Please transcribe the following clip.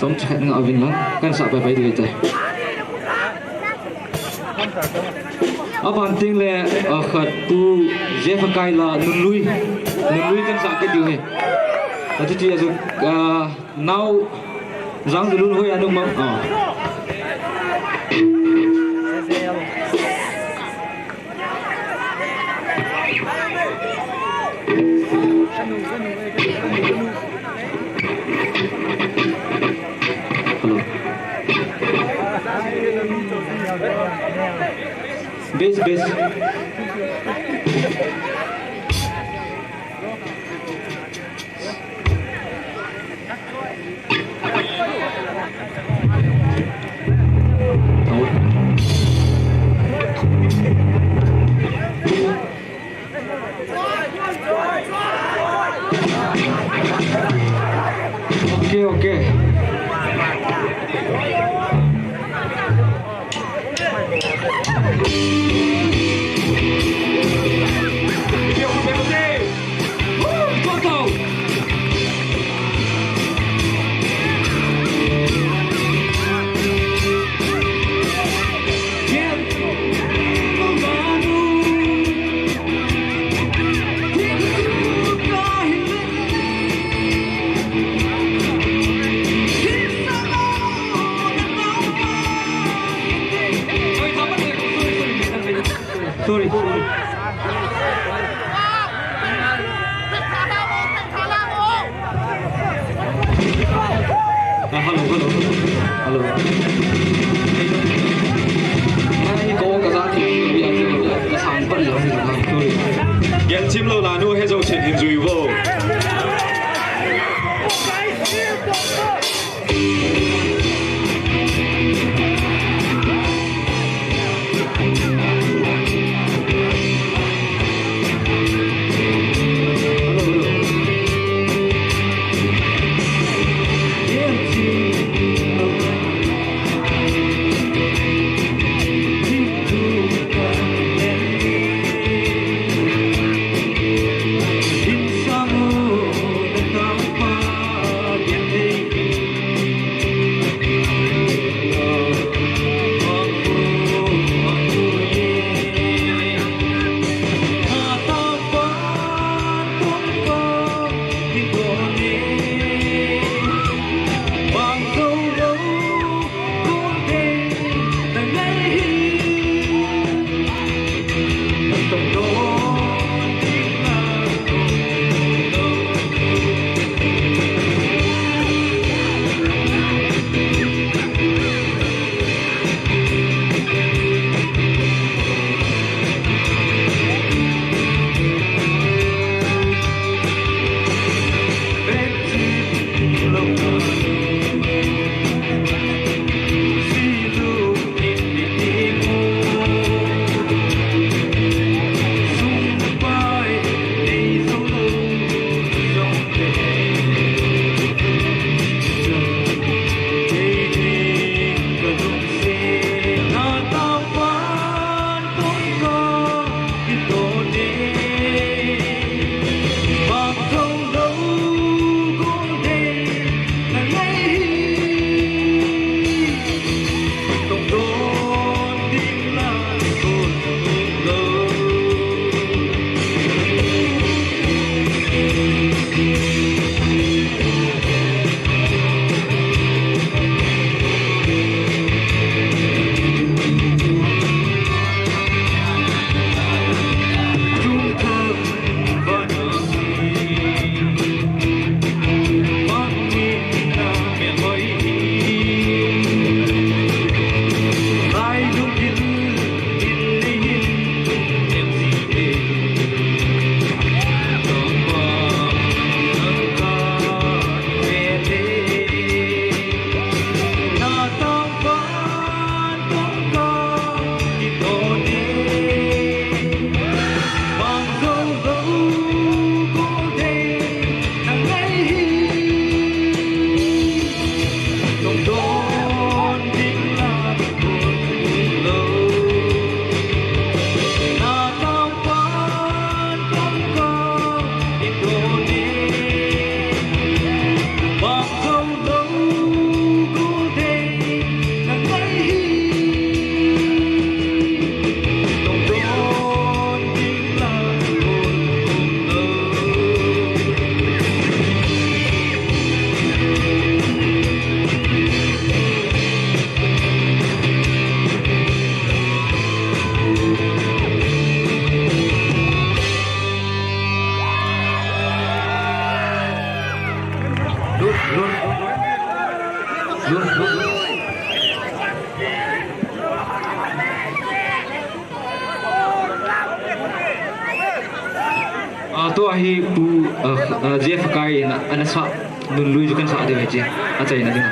trong chạy ngạo vinh lắm kan sa phải phải đi chạy ở bàn tiếng lệ ở khát tu Jeff Kai là nun lui kan sa cái điều này là chỉ là now răng từ luôn hơi ăn đúng không Base. Okay. Sorry. Hello. Anh có cái giá thì bây giờ cái sản phẩm gì không? Sorry. Get chim lâu là nuôi hết dấu chuyện hình rủi vô. to hi pu Jeff kai na anasa nun lui ju kan sa de che a chai na ding